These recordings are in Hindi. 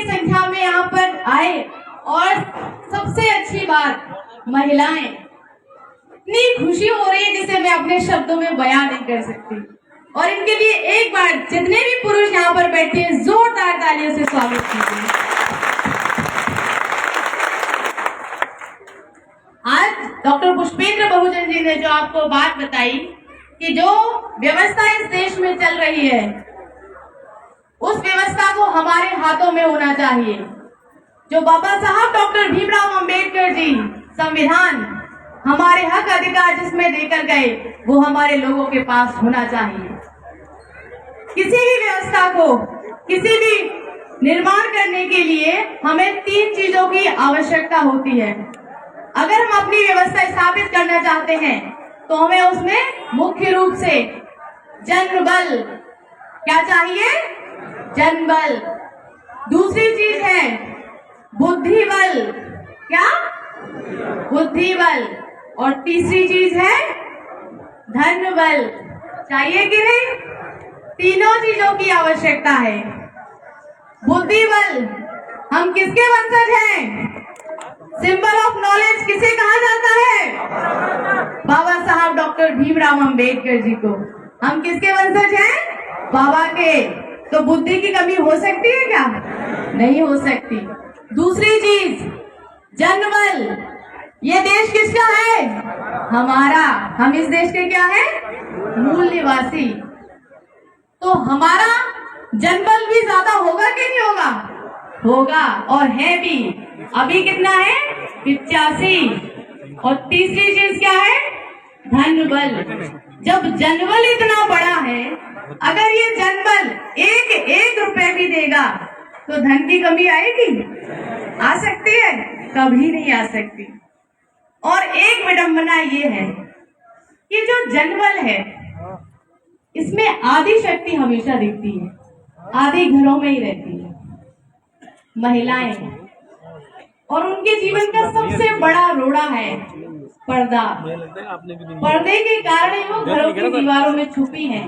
बड़ी संख्या में यहाँ पर आए और सबसे अच्छी बात महिलाएं, इतनी खुशी हो रही है जिसे मैं अपने शब्दों में बयां नहीं कर सकती। और इनके लिए एक बार जितने भी पुरुष यहाँ पर बैठे हैं जोरदार तालियों से स्वागत कीजिए। आज डॉक्टर पुष्पेंद्र बहुजन जी ने जो आपको बात बताई कि जो व्यवस्था इस देश में चल रही है उस व्यवस्था को हमारे हाथों में होना चाहिए। जो बाबा साहब डॉक्टर भीमराव अंबेडकर जी संविधान हमारे हक अधिकार जिसमें देकर गए वो हमारे लोगों के पास होना चाहिए। किसी भी व्यवस्था को, किसी भी निर्माण करने के लिए हमें 3 चीजों की आवश्यकता होती है। अगर हम अपनी व्यवस्था स्थापित करना चाहते हैं तो हमें उसमें मुख्य रूप से जनबल, क्या चाहिए? जनबल। दूसरी चीज है बुद्धिबल, क्या? बुद्धिबल। और तीसरी चीज है धनबल। चाहिए कि नहीं? तीनों चीजों की आवश्यकता है। बुद्धिबल, हम किसके वंशज हैं? सिंबल ऑफ नॉलेज किसे कहा जाता है? बाबा साहब डॉक्टर भीमराव अंबेडकर जी को। हम किसके वंशज हैं? बाबा के। तो बुद्धि की कमी हो सकती है क्या? नहीं हो सकती। दूसरी चीज जनबल, ये देश किसका है? हमारा। हम इस देश के क्या है? मूल निवासी। तो हमारा जनबल भी ज्यादा होगा कि नहीं होगा? होगा, और है भी। अभी कितना है? 85। और तीसरी चीज क्या है? धनबल। जब जनबल इतना बड़ा है, अगर ये जनबल एक रुपए भी देगा तो धन की कमी आएगी? आ सकती है? कभी नहीं आ सकती। और एक विडंबना ये है कि जो जनबल है इसमें आदि शक्ति हमेशा दिखती है, आदि घरों में ही रहती है, महिलाएं। और उनके जीवन का सबसे बड़ा रोड़ा है पर्दा। पर्दे के कारण ही वो घरों की दीवारों में छुपी हैं।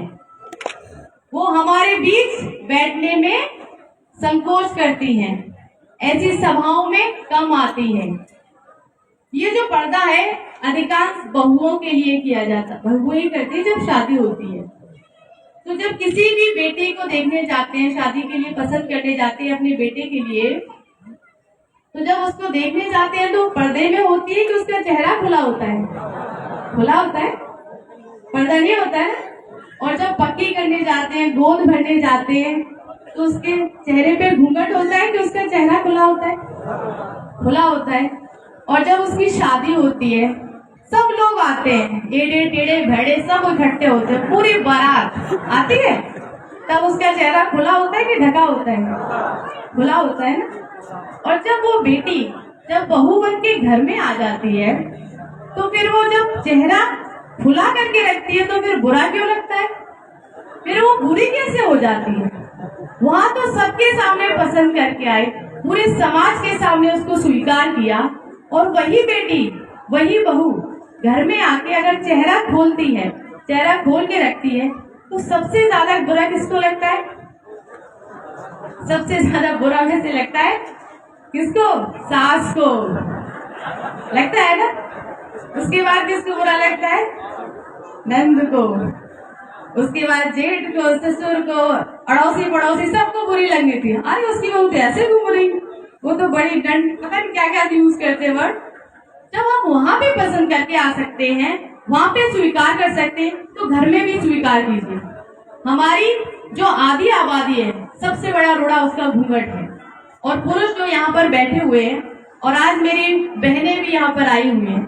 वो हमारे बीच बैठने में संकोच करती हैं, ऐसी सभाओं में कम आती हैं। ये जो पर्दा है अधिकांश बहुओं के लिए किया जाता, बहुएं ही करती है जब शादी होती है। तो जब किसी भी बेटे को देखने जाते हैं, शादी के लिए पसंद करने जाते हैं अपने बेटे के लिए, तो जब उसको देखने जाते हैं तो पर्दे में होती है कि उसका चेहरा खुला होता है? खुला होता है, पर्दा नहीं होता है। और जब पक्की करने जाते हैं, गोद भरने जाते हैं, तो उसके चेहरे पे घूंघट होता है कि उसका चेहरा खुला होता है? खुला होता है। और जब उसकी शादी होती है सब लोग आते हैं, टेढ़े टेढ़े भेड़े सब इकट्ठे होते हैं, पूरी बारात आती है, तब उसका चेहरा खुला होता है कि ढका होता है? खुला होता है ना। और जब वो बेटी जब बहू बन के घर में आ जाती है तो फिर वो जब चेहरा खुला करके रखती है तो फिर बुरा क्यों लगता है? फिर वो बुरी कैसे हो जाती है? वहां तो सबके सामने पसंद करके आई, पूरे समाज के सामने उसको स्वीकार किया, और वही बेटी, वही बहू घर में आके अगर चेहरा खोलती है, चेहरा खोल के रखती है, तो सबसे ज्यादा बुरा किसको लगता है? सबसे ज्यादा बुरा वैसे लगता है किसको? सास को लगता है ना। उसके बाद किसको बुरा लगता है? नंद को। उसके बाद जेठ को, ससुर को, अड़ोसी पड़ोसी सबको बुरी लगनी थी। अरे उसकी बहू तो ऐसे घूम रही, वो तो बड़ी दंड, पता नहीं क्या क्या यूज करते वर्ड। जब हम वहां पे पसंद करके आ सकते हैं, वहां पे स्वीकार कर सकते हैं, तो घर में भी स्वीकार कीजिए। हमारी जो आधी आबादी है सबसे बड़ा रोड़ा उसका घूंघट है। और पुरुष जो यहाँ पर बैठे हुए हैं, और आज मेरी बहनें भी यहाँ पर आई हुई हैं,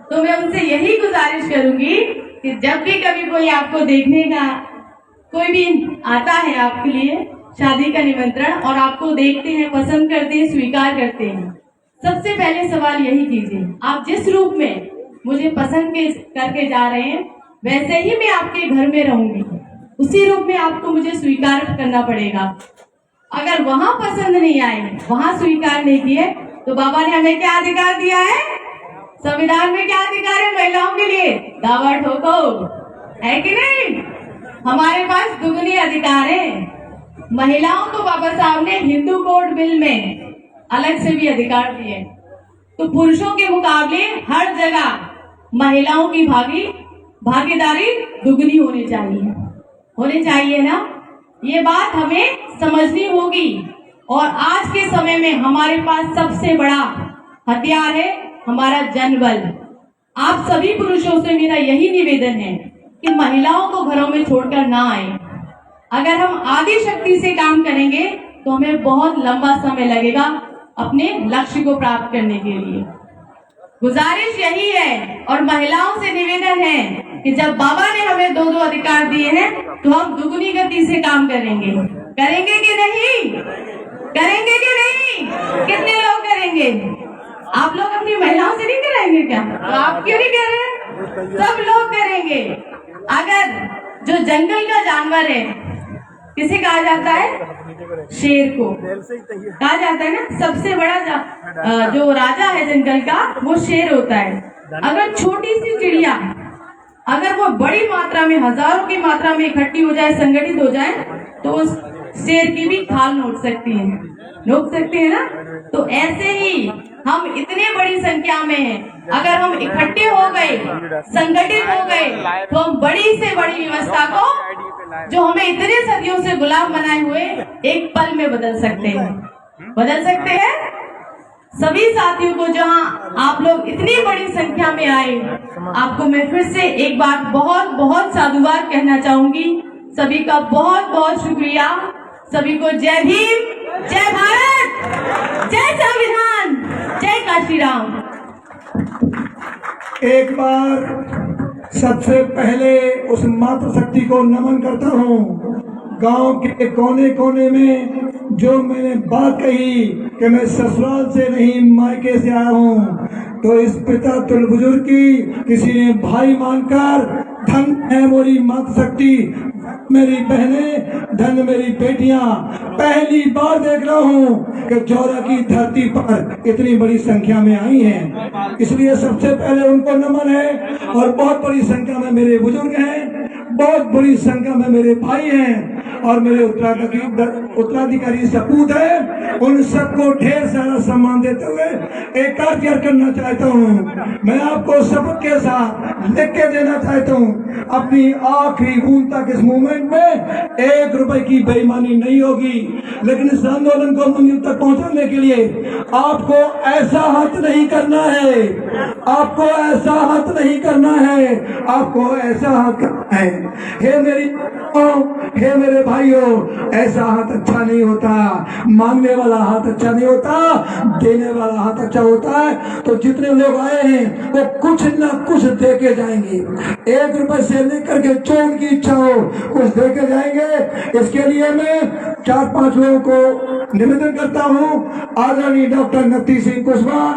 तो मैं उनसे यही गुजारिश करूंगी कि जब भी कभी कोई आपको देखने का कोई भी आता है आपके लिए शादी का निमंत्रण, और आपको देखते हैं, पसंद करते हैं, स्वीकार करते हैं, सबसे पहले सवाल यही कीजिए, आप जिस रूप में मुझे पसंद करके जा रहे हैं वैसे ही मैं आपके घर में रहूंगी, उसी रूप में आपको मुझे स्वीकार करना पड़ेगा। अगर वहां पसंद नहीं आए, वहां स्वीकार नहीं किए, तो बाबा ने हमें क्या अधिकार दिया है? संविधान में क्या अधिकार है महिलाओं के लिए? दावा ठोको, है कि नहीं? हमारे पास दुगनी अधिकार है। महिलाओं को बाबा साहब ने हिंदू कोड बिल में अलग से भी अधिकार दिए, तो पुरुषों के मुकाबले हर जगह महिलाओं की भागीदारी दुगनी होनी चाहिए ना। ये बात हमें समझनी होगी। और आज के समय में हमारे पास सबसे बड़ा हथियार है हमारा जनबल। आप सभी पुरुषों से मेरा यही निवेदन है कि महिलाओं को घरों में छोड़कर ना आए। अगर हम आदि शक्ति से काम करेंगे तो हमें बहुत लंबा समय लगेगा अपने लक्ष्य को प्राप्त करने के लिए। गुजारिश यही है और महिलाओं से निवेदन है कि जब बाबा ने हमें दो अधिकार दिए हैं तो हम दुगनी गति से काम करेंगे कि नहीं? करेंगे कि नहीं? कितने लोग करेंगे? आप लोग अपनी महिलाओं से नहीं कराएंगे क्या? तो आप क्यों नहीं कर रहे? सब लोग करेंगे। अगर जो जंगल का जानवर है, किसे कहा जाता है? शेर को कहा जाता है ना। सबसे बड़ा जो राजा है जंगल का वो शेर होता है। अगर छोटी सी चिड़िया अगर वो बड़ी मात्रा में हजारों की मात्रा में इकट्ठी हो जाए, संगठित हो जाए, तो उस शेर की भी खाल नोच सकती है ना। तो ऐसे ही हम इतने बड़ी संख्या में हैं, अगर हम इकट्ठे हो गए, संगठित हो गए, तो हम बड़ी से बड़ी व्यवस्था को जो हमें इतने सदियों से गुलाम बनाए हुए एक पल में बदल सकते हैं। सभी साथियों को, जहां आप लोग इतनी बड़ी संख्या में आए, आपको मैं फिर से एक बार बहुत बहुत साधुवाद कहना चाहूंगी। सभी का बहुत बहुत शुक्रिया। सभी को जय भीम, जय भारत, जय संविधान, जय काशी राम। एक बार सबसे पहले उस मातृशक्ति को नमन करता हूँ। गांव के कोने कोने में जो मैंने बात कही कि मैं ससुराल से नहीं मायके से आया हूँ, तो इस पिता तुल बुजुर्ग की किसी ने भाई मानकर, धन है मोरी मातृशक्ति, मेरी बहनें, धन मेरी बेटियां, पहली बार देख रहा हूँ कि चौरा की धरती पर इतनी बड़ी संख्या में आई हैं। इसलिए सबसे पहले उनको नमन है। और बहुत बड़ी संख्या में मेरे बुजुर्ग हैं, बहुत बड़ी संख्या में मेरे भाई हैं और मेरे उत्तराधिकारी सपूत है। उन सबको ढेर सारा सम्मान देते हुए एक कार्य करना चाहता हूँ। मैं आपको शपथ के साथ लिख के देना चाहता हूँ, अपनी आखिरी बूंद तक इस मूवमेंट में 1 रुपए की बेईमानी नहीं होगी। लेकिन इस आंदोलन को मंजिल तक पहुंचाने के लिए आपको ऐसा हाथ नहीं करना है, आपको ऐसा हाथ नहीं करना है, आपको ऐसा हाथ करना है। हे मेरे भाइयों, ऐसा हाथ अच्छा नहीं होता। मांगने वाला हाथ अच्छा नहीं होता, देने वाला हाथ अच्छा होता है। तो जितने लोग आए हैं वो कुछ ना कुछ दे के जाएंगे। 1 रुपए से लेकर के जो उनकी इच्छा हो कुछ दे के जाएंगे। इसके लिए मैं 4-5 लोगों को निवेदन करता हूँ। आदरणीय डॉक्टर नत्थी सिंह कुशवाहा।